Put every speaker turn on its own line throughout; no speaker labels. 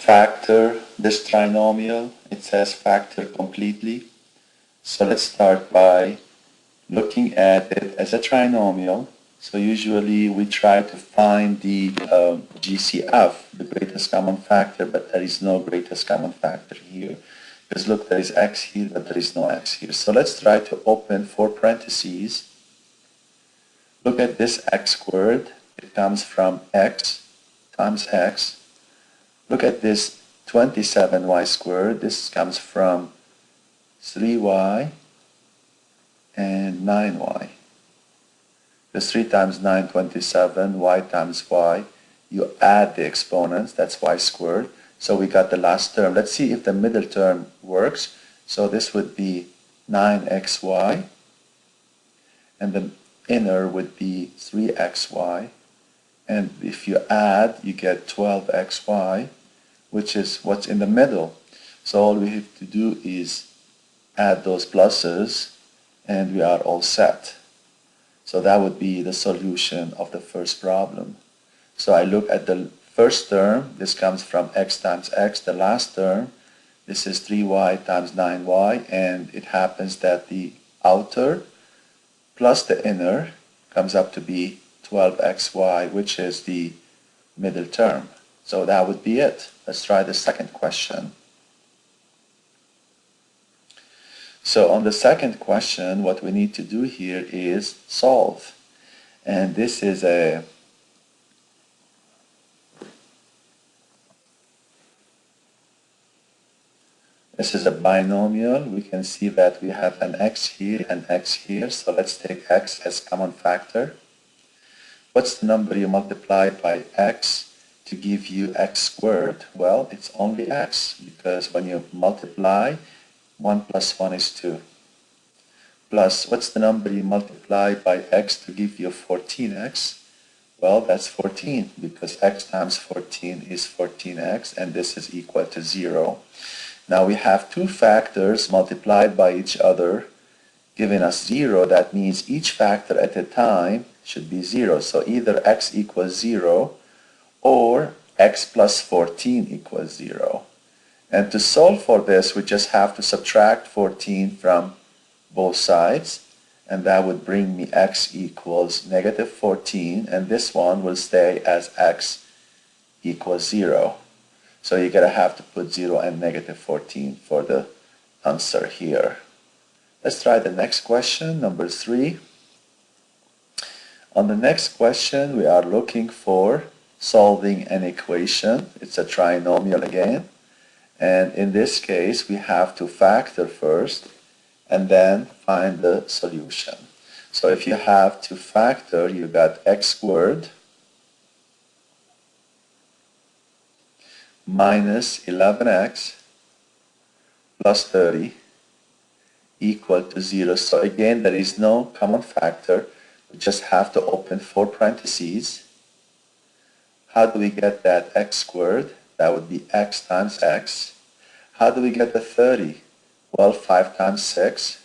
factor this trinomial. It says factor completely. So let's start by looking at it as a trinomial. So usually we try to find the GCF, the greatest common factor, but there is no greatest common factor here. Because look, there is x here, but there is no x here. So let's try to open 4 parentheses. Look at this x squared. It comes from x times x. Look at this 27y squared. This comes from 3y and 9y. This 3 times 9, 27, y times y. You add the exponents, that's y squared. So we got the last term. Let's see if the middle term works. So this would be 9xy, and the inner would be 3xy. And if you add, you get 12xy, which is what's in the middle. So all we have to do is add those pluses, and we are all set. So that would be the solution of the first problem. So I look at the first term. This comes from x times x. The last term, this is 3y times 9y, and it happens that the outer plus the inner comes up to be 12xy, which is the middle term. So that would be it. Let's try the second question. So on the second question, what we need to do here is solve. And this is a binomial. We can see that we have an x here and x here. So let's take x as common factor. What's the number you multiply by x to give you x squared? Well, it's only x, because when you multiply, 1 plus 1 is 2. Plus, what's the number you multiply by x to give you 14x? Well, that's 14, because x times 14 is 14x, and this is equal to 0. Now we have two factors multiplied by each other, giving us 0. That means each factor at a time should be 0. So either x equals 0 or x plus 14 equals 0. And to solve for this, we just have to subtract 14 from both sides, and that would bring me x equals negative 14, and this one will stay as x equals 0. So you're going to have to put 0 and negative 14 for the answer here. Let's try the next question, number 3. On the next question, we are looking for solving an equation. It's a trinomial again. And in this case, we have to factor first and then find the solution. So if you have to factor, you got x squared minus 11x plus 30 equal to 0. So again, there is no common factor. We just have to open 4 parentheses. How do we get that x squared? That would be x times x. How do we get the 30? Well, 5 times 6.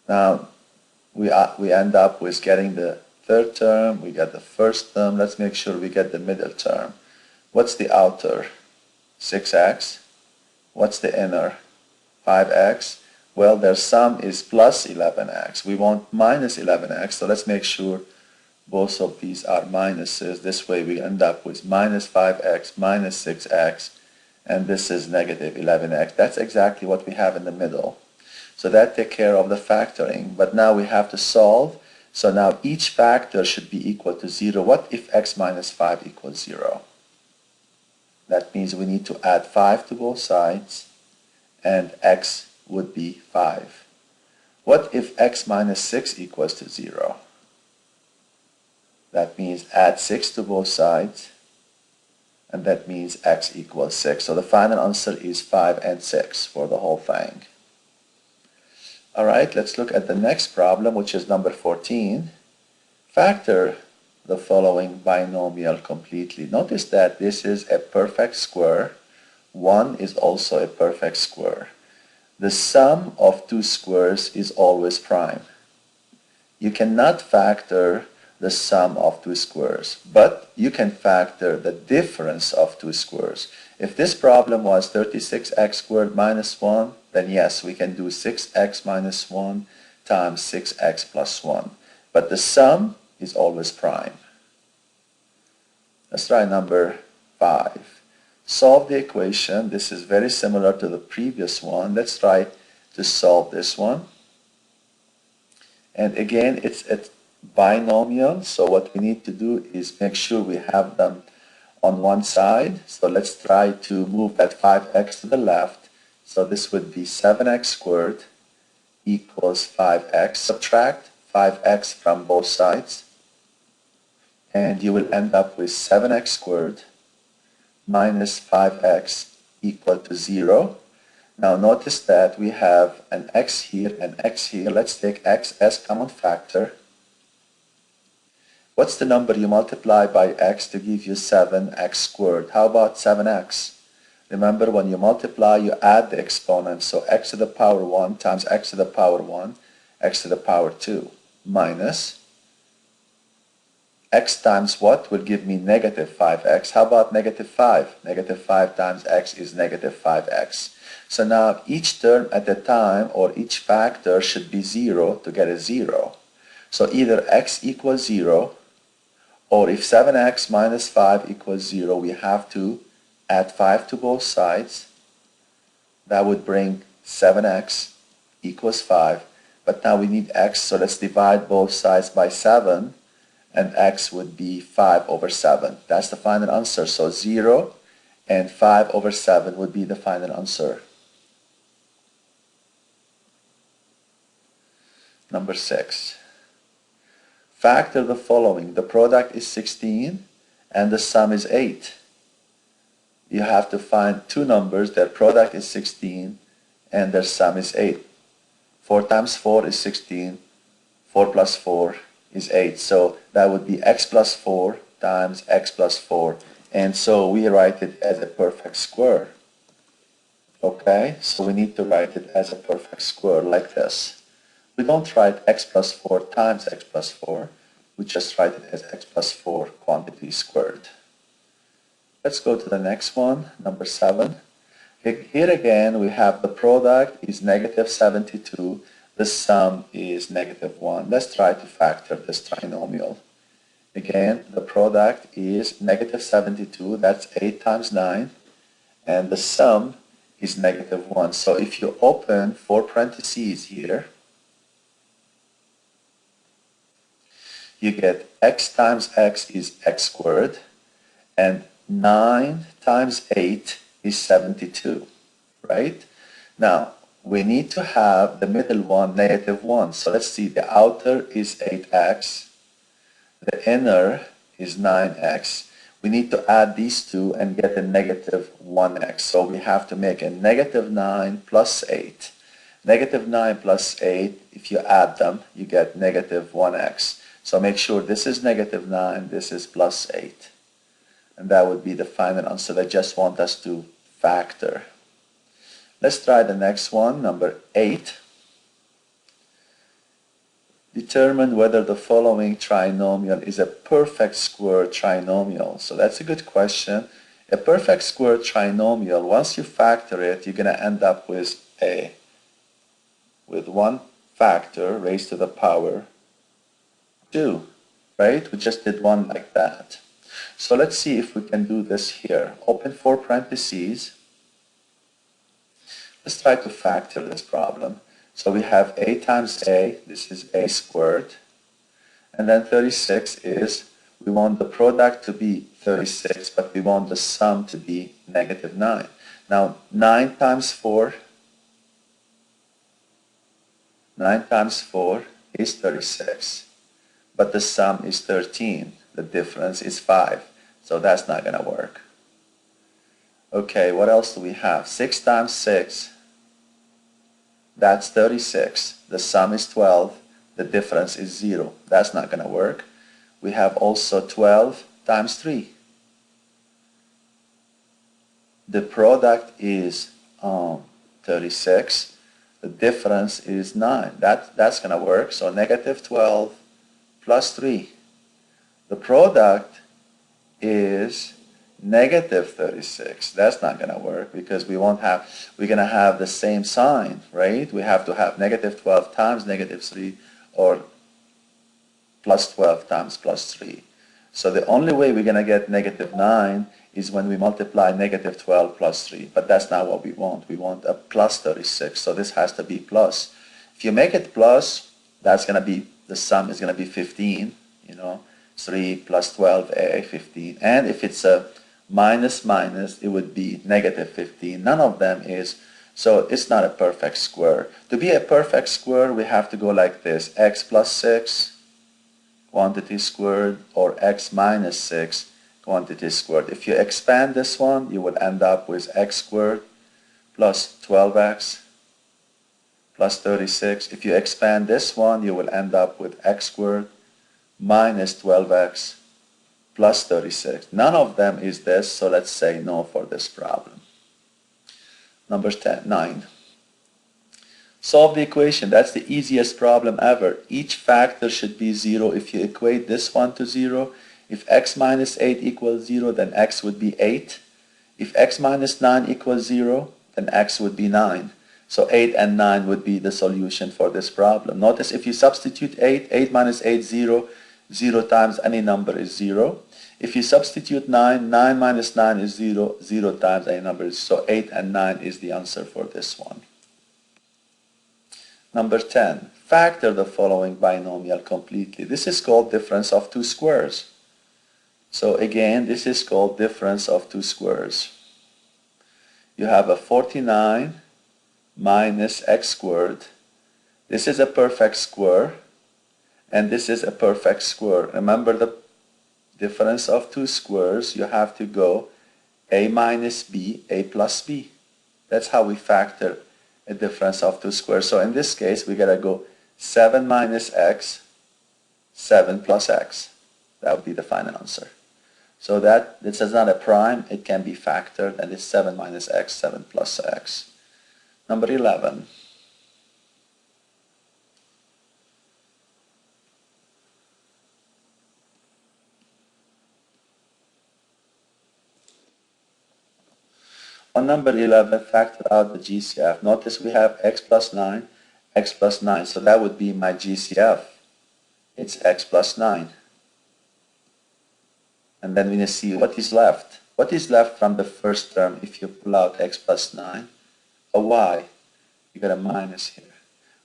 Now, we end up with getting the third term. We get the first term. Let's make sure we get the middle term. What's the outer? 6x. What's the inner? 5x. Well, their sum is plus 11x. We want minus 11x, so let's make sure both of these are minuses. This way we end up with minus 5x minus 6x, and this is negative 11x. That's exactly what we have in the middle. So that takes care of the factoring. But now we have to solve. So now each factor should be equal to 0. What if x minus 5 equals 0? That means we need to add 5 to both sides, and x would be 5. What if x minus 6 equals to 0? That means add 6 to both sides, and that means x equals 6. So the final answer is 5 and 6 for the whole thing. All right, let's look at the next problem, which is number 14. Factor the following binomial completely. Notice that this is a perfect square. 1 is also a perfect square. The sum of two squares is always prime. You cannot factor the sum of two squares. But you can factor the difference of two squares. If this problem was 36x squared minus 1, then yes, we can do 6x minus 1 times 6x plus 1. But the sum is always prime. Let's try number 5. Solve the equation. This is very similar to the previous one. Let's try to solve this one. And again, it's a binomial, so what we need to do is make sure we have them on one side. So let's try to move that 5x to the left. So this would be 7x squared equals 5x. Subtract 5x from both sides, and you will end up with 7x squared minus 5x equal to 0. Now notice that we have an x here and x here. Let's take x as common factor. What's the number you multiply by x to give you 7x squared? How about 7x? Remember, when you multiply, you add the exponents. So x to the power 1 times x to the power 1, x to the power 2, minus x times what will give me negative 5x. How about negative 5? Negative 5 times x is negative 5x. So now each term at a time, or each factor, should be 0 to get a 0. So either x equals 0, or if 7x minus 5 equals 0, we have to add 5 to both sides. That would bring 7x equals 5. But now we need x, so let's divide both sides by 7. And x would be 5 over 7. That's the final answer. So 0 and 5 over 7 would be the final answer. Number 6. Factor the following. The product is 16 and the sum is 8. You have to find two numbers. Their product is 16 and their sum is 8. 4 times 4 is 16. 4 plus 4 is 8. So that would be x plus 4 times x plus 4. And so we write it as a perfect square. Okay, so we need to write it as a perfect square like this. We don't write x plus 4 times x plus 4. We just write it as x plus 4 quantity squared. Let's go to the next one, number 7. Here again, we have the product is negative 72. The sum is negative 1. Let's try to factor this trinomial. Again, the product is negative 72. That's 8 times 9. And the sum is negative 1. So if you open 4 parentheses here, you get x times x is x squared. And 9 times 8 is 72, right? Now, we need to have the middle one, negative 1. So let's see, the outer is 8x, the inner is 9x. We need to add these two and get a negative 1x. So we have to make a negative 9 plus 8. Negative 9 plus 8, if you add them, you get negative 1x. So make sure this is negative 9, this is plus 8. And that would be the final answer. They just want us to factor. Let's try the next one, number 8. Determine whether the following trinomial is a perfect square trinomial. So that's a good question. A perfect square trinomial, once you factor it, you're going to end up with one factor raised to the power 2, right? We just did one like that. So let's see if we can do this here. Open 4 parentheses. Let's try to factor this problem. So we have a times a, this is a squared. And then 36 is, we want the product to be 36, but we want the sum to be negative 9. Now 9 times 4 is 36. But the sum is 13. The difference is 5. So that's not going to work. Okay, what else do we have? 6 times 6, that's 36. The sum is 12. The difference is 0. That's not going to work. We have also 12 times 3. The product is 36. The difference is 9. That's going to work. So negative 12 plus 3. The product is negative 36. That's not going to work because we're going to have the same sign, right? We have to have negative 12 times negative 3 or plus 12 times plus 3. So the only way we're going to get negative 9 is when we multiply negative 12 plus 3. But that's not what we want. We want a plus 36. So this has to be plus. If you make it plus, that's going to be, the sum is going to be 15, 3 plus 12a, 15. And if it's a minus minus, it would be negative 15. None of them is, so it's not a perfect square. To be a perfect square, we have to go like this: x plus 6 quantity squared, or x minus 6 quantity squared. If you expand this one, you will end up with x squared plus 12x plus 36. If you expand this one, you will end up with x squared minus 12x plus 36. None of them is this, so let's say no for this problem. Number 9. Solve the equation. That's the easiest problem ever. Each factor should be 0. If you equate this one to 0, if x minus 8 equals 0, then x would be 8. If x minus 9 equals 0, then x would be 9. So 8 and 9 would be the solution for this problem. Notice if you substitute 8, 8 minus 8, 0. 0 times any number is 0. If you substitute 9, 9 minus 9 is 0. 0 times any number is 0. So 8 and 9 is the answer for this one. Number 10. Factor the following binomial completely. This is called difference of two squares. So again, this is called difference of two squares. You have a 49 minus x squared. This is a perfect square, and this is a perfect square. Remember the difference of two squares, you have to go a minus b, a plus b. That's how we factor a difference of two squares. So in this case, we gotta go 7 minus x, 7 plus x. That would be the final answer. So that this is not a prime, it can be factored, and it's 7 minus x, 7 plus x. Number 11. On number 11, factor out the GCF. Notice we have x plus 9, x plus 9. So that would be my GCF. It's x plus 9. And then we need to see what is left. What is left from the first term if you pull out x plus 9? A y. You got a minus here.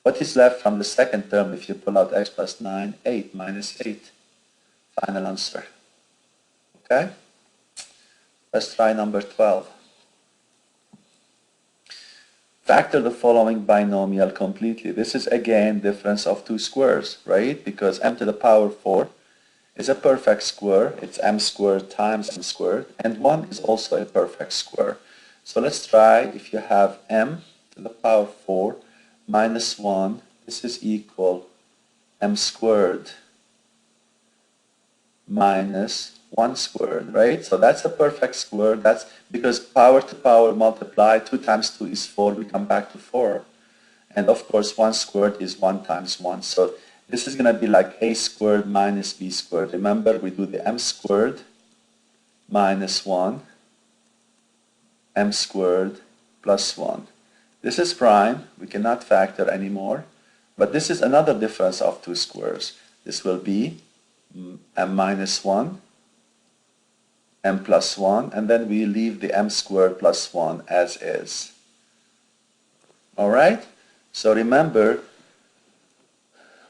What is left from the second term if you pull out x plus 9? 8 minus 8. Final answer. Okay? Let's try number 12. Factor the following binomial completely. This is again difference of two squares, right? Because m to the power 4 is a perfect square. It's m squared times m squared. And 1 is also a perfect square. So let's try if you have m to the power 4 minus 1. This is equal m squared minus 1 squared, right? So that's a perfect square. That's because power to power multiply. 2 times 2 is 4. We come back to 4. And of course, 1 squared is 1 times 1. So this is going to be like a squared minus b squared. Remember, we do the m squared minus 1, m squared plus 1. This is prime. We cannot factor anymore. But this is another difference of two squares. This will be m minus 1, m plus 1, and then we leave the m squared plus 1 as is. All right? So remember,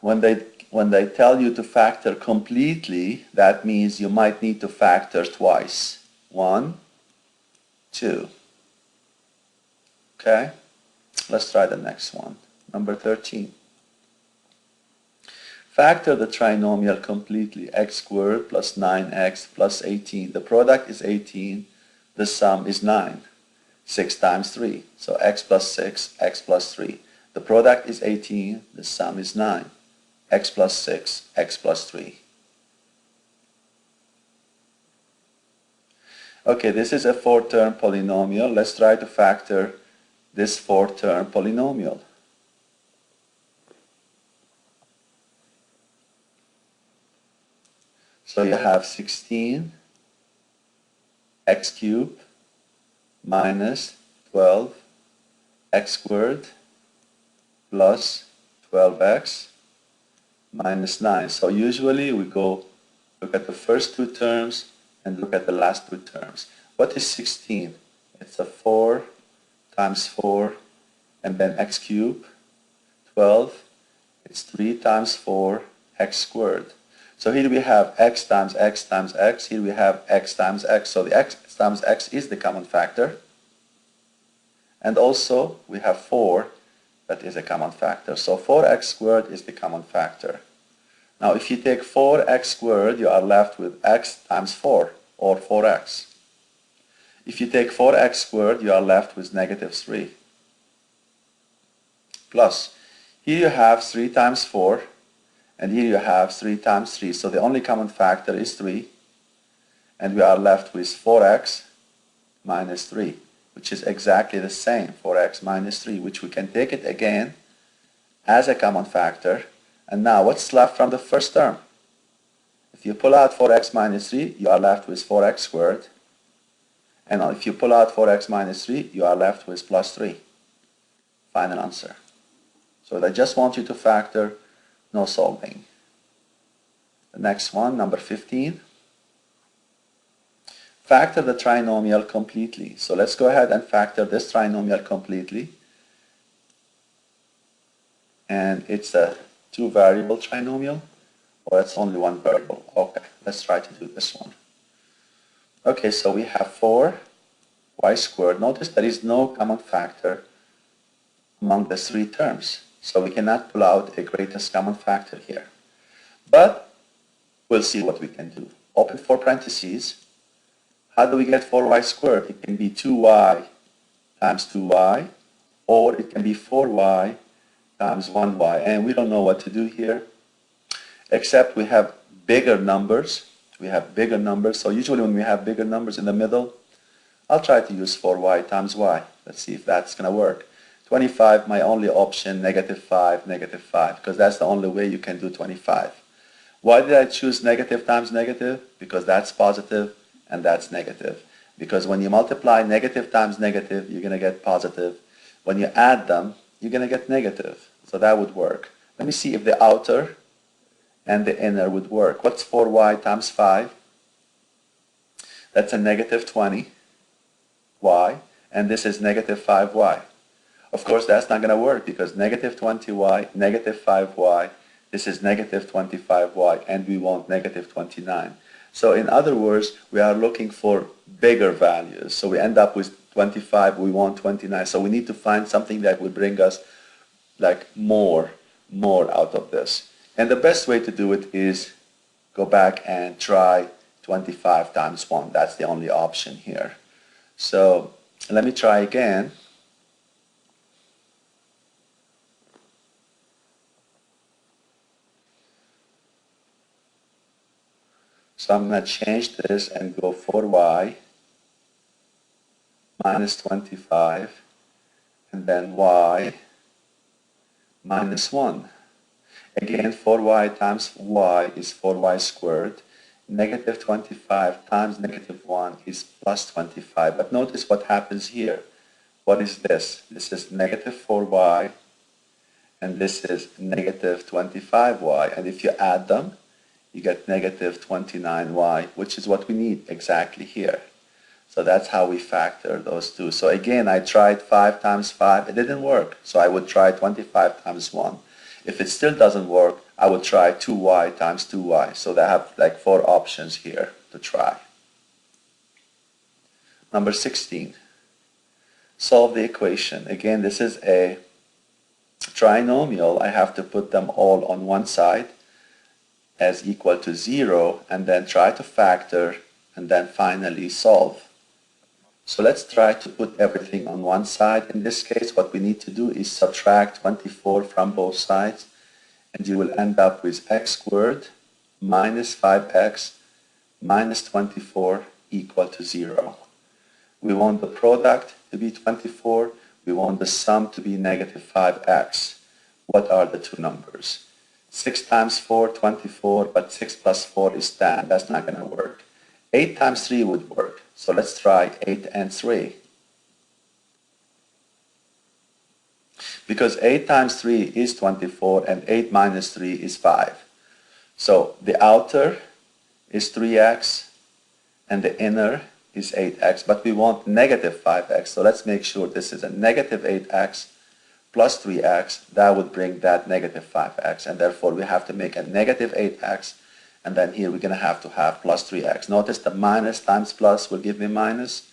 when they tell you to factor completely, that means you might need to factor twice. 1, 2. Okay? Let's try the next one. Number 13. Factor the trinomial completely. X squared plus 9x plus 18. The product is 18. The sum is 9. 6 times 3. So x plus 6, x plus 3. The product is 18. The sum is 9. X plus 6, x plus 3. Okay, this is a 4-term polynomial. Let's try to factor this 4-term polynomial. So So you have 16 x cubed minus 12 x squared plus 12x minus 9. So usually we go look at the first two terms and look at the last two terms. What is 16? It's a 4 times 4 and then x cubed. 12, it's 3 times 4 x squared. So here we have x times x times x. Here we have x times x. So the x times x is the common factor. And also we have 4 that is a common factor. So 4x squared is the common factor. Now if you take 4x squared, you are left with x times 4 or 4x. If you take 4x squared, you are left with negative 3. Plus, here you have 3 times 4 and here you have 3 times 3. So the only common factor is 3. And we are left with 4x minus 3, which is exactly the same, 4x minus 3, which we can take it again as a common factor. And now what's left from the first term? If you pull out 4x minus 3, you are left with 4x squared. And if you pull out 4x minus 3, you are left with plus 3. Final answer. So I just want you to factor, no solving. The next one, number 15. Factor the trinomial completely. So let's go ahead and factor this trinomial completely. And it's a two-variable trinomial, or it's only one variable. Okay, let's try to do this one. Okay, so we have 4y squared. Notice there is no common factor among the three terms. So we cannot pull out a greatest common factor here. But we'll see what we can do. Open 4 parentheses. How do we get 4y squared? It can be 2y times 2y, or it can be 4y times 1y. And we don't know what to do here, except we have bigger numbers. We have bigger numbers. So usually when we have bigger numbers in the middle, I'll try to use 4y times y. Let's see if that's going to work. 25, my only option, negative 5, because that's the only way you can do 25. Why did I choose negative times negative? Because that's positive and that's negative. Because when you multiply negative times negative, you're going to get positive. When you add them, you're going to get negative. So that would work. Let me see if the outer and the inner would work. What's 4y times 5? That's a negative 20y, and this is negative 5y. Of course, that's not going to work because negative 20y, negative 5y, this is negative 25y, and we want negative 29. So in other words, we are looking for bigger values. So we end up with 25, we want 29. So we need to find something that will bring us like more out of this. And the best way to do it is go back and try 25 times 1. That's the only option here. So let me try again. So I'm going to change this and go 4y minus 25 and then y minus 1. Again, 4y times y is 4y squared. Negative 25 times negative 1 is plus 25. But notice what happens here. What is this? This is negative 4y and this is negative 25y. And if you add them, you get negative 29y, which is what we need exactly here. So that's how we factor those two. So again, I tried 5 times 5. It didn't work. So I would try 25 times 1. If it still doesn't work, I would try 2y times 2y. So they have like 4 options here to try. Number 16. Solve the equation. Again, this is a trinomial. I have to put them all on one side as equal to 0 and then try to factor and then finally solve. So let's try to put everything on one side. In this case, what we need to do is subtract 24 from both sides and you will end up with x squared minus 5x minus 24 equal to 0. We want the product to be 24. We want the sum to be negative 5x. What are the two numbers? 6 times 4, 24, but 6 plus 4 is 10. That's not going to work. 8 times 3 would work. So let's try 8 and 3. Because 8 times 3 is 24 and 8 minus 3 is 5. So the outer is 3x and the inner is 8x, but we want negative 5x. So let's make sure this is a negative 8x plus 3x. That would bring that negative 5x, and therefore we have to make a negative 8x, and then here we're going to have plus 3x. Notice the minus times plus will give me minus,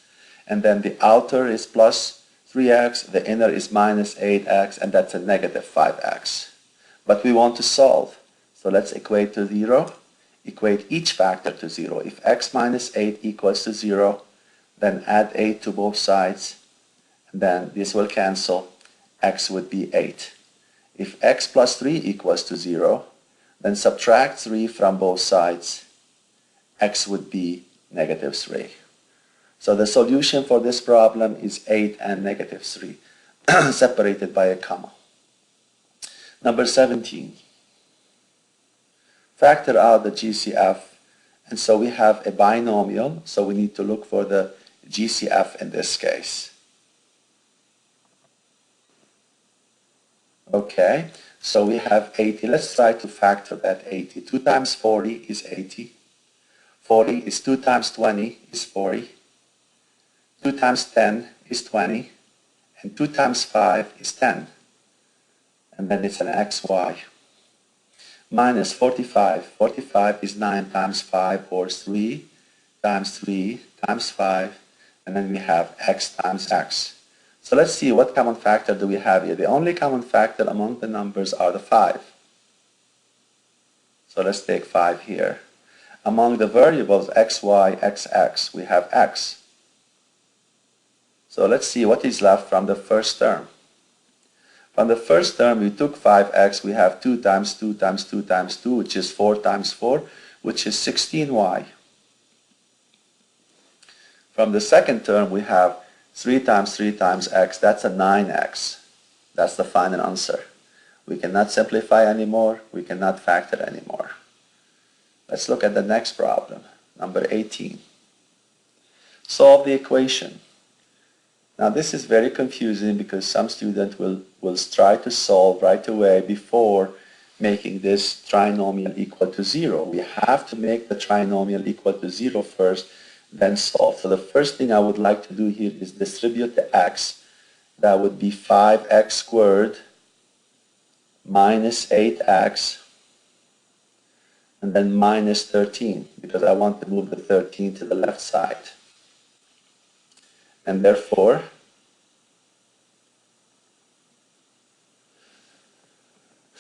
and then the outer is plus 3x, the inner is minus 8x, and that's a negative 5x. But we want to solve, so let's equate to 0. Equate each factor to 0. If x minus 8 equals to 0, then add 8 to both sides, and then this will cancel. X would be 8. If x plus 3 equals to 0, then subtract 3 from both sides. X would be negative 3. So the solution for this problem is 8 and negative 3, separated by a comma. Number 17. Factor out the GCF, and so we have a binomial, so we need to look for the GCF in this case. Okay, so we have 80. Let's try to factor that 80. 2 times 40 is 80. 40 is 2 times 20 is 40. 2 times 10 is 20. And 2 times 5 is 10. And then it's an xy. Minus 45. 45 is 9 times 5, or 3 times 3 times 5. And then we have x times x. So let's see what common factor do we have here. The only common factor among the numbers are the 5. So let's take 5 here. Among the variables xy, xx, we have x. So let's see what is left from the first term. From the first term, we took 5x, we have 2 times 2 times 2 times 2, which is 4 times 4, which is 16y. From the second term, we have 3 times 3 times x, that's a 9x. That's the final answer. We cannot simplify anymore, we cannot factor anymore. Let's look at the next problem, number 18. Solve the equation. Now this is very confusing because some student will try to solve right away before making this trinomial equal to 0. We have to make the trinomial equal to 0 first, then solve. So the first thing I would like to do here is distribute the x. That would be 5x squared minus 8x, and then minus 13, because I want to move the 13 to the left side. And therefore,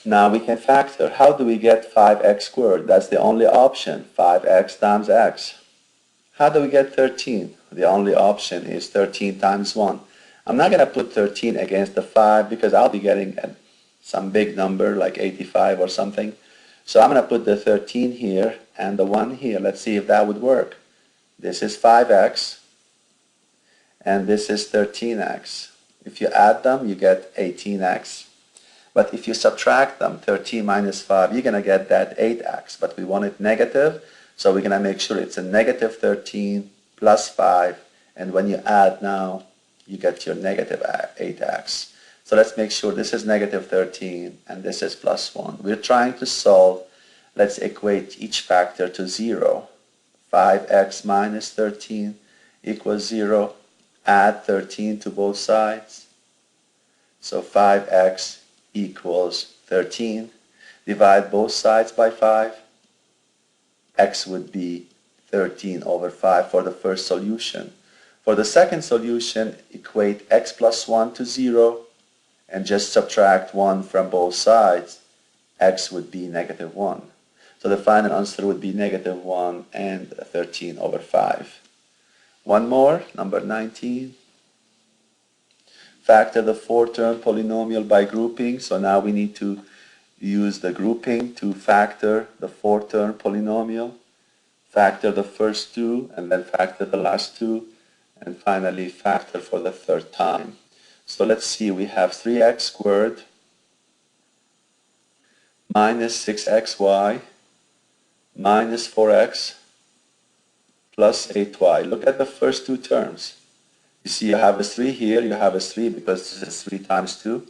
now we can factor. How do we get 5x squared? That's the only option, 5x times x. How do we get 13? The only option is 13 times 1. I'm not going to put 13 against the 5 because I'll be getting some big number like 85 or something. So I'm going to put the 13 here and the 1 here. Let's see if that would work. This is 5x and this is 13x. If you add them, you get 18x. But if you subtract them, 13 minus 5, you're going to get that 8x. But we want it negative, so we're going to make sure it's a negative 13 plus 5. And when you add now, you get your negative 8x. So let's make sure this is negative 13 and this is plus 1. We're trying to solve. Let's equate each factor to 0. 5x minus 13 equals 0. Add 13 to both sides. So 5x equals 13. Divide both sides by 5. X would be 13 over 5 for the first solution. For the second solution, equate x plus 1 to 0 and just subtract 1 from both sides. X would be negative 1. So the final answer would be negative 1 and 13 over 5. One more, number 19. Factor the 4-term polynomial by grouping. So now we need to use the grouping to factor the 4-term polynomial. Factor the first two and then factor the last two, and finally factor for the third time. So let's see, we have 3x squared minus 6xy minus 4x plus 8y. Look at the first two terms. You see you have a 3 here, you have a 3 because this is 3 times 2.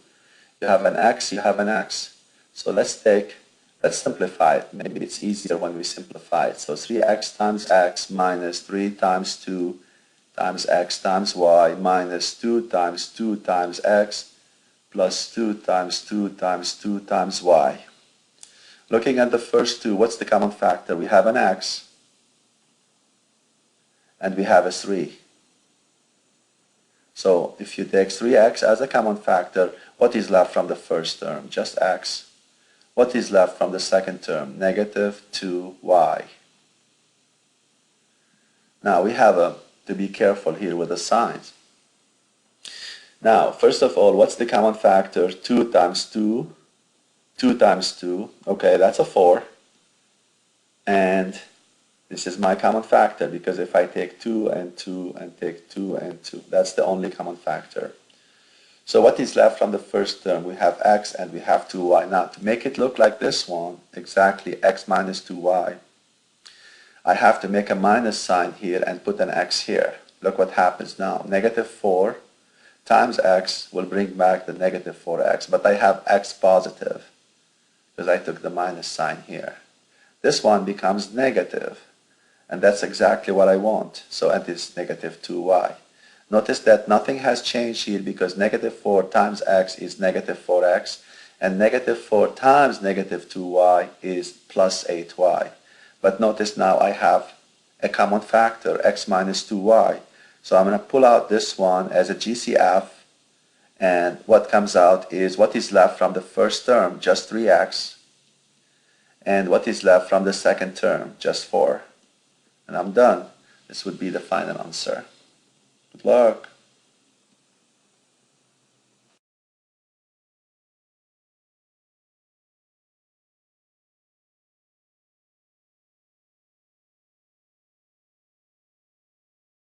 You have an x, you have an x. So let's simplify it. Maybe it's easier when we simplify it. So 3x times x minus 3 times 2 times x times y minus 2 times x plus 2 times 2 times 2 times y. Looking at the first two, what's the common factor? We have an x and we have a 3. So if you take 3x as a common factor, what is left from the first term? Just x. What is left from the second term? Negative 2y. Now we have to be careful here with the signs. Now, first of all, what's the common factor? 2 times 2, 2 times 2. Okay, that's a 4. And this is my common factor because if I take 2 and 2 and take 2 and 2, that's the only common factor. So what is left from the first term? We have x and we have 2y. Now, to make it look like this one, exactly x minus 2y, I have to make a minus sign here and put an x here. Look what happens now. Negative 4 times x will bring back the negative 4x, but I have x positive because I took the minus sign here. This one becomes negative, and that's exactly what I want. So it is negative 2y. Notice that nothing has changed here because negative 4 times x is negative 4x, and negative 4 times negative 2y is plus 8y. But notice now I have a common factor, x minus 2y. So I'm going to pull out this one as a GCF, and what comes out is what is left from the first term, just 3x, and what is left from the second term, just 4. And I'm done. This would be the final answer. Good luck.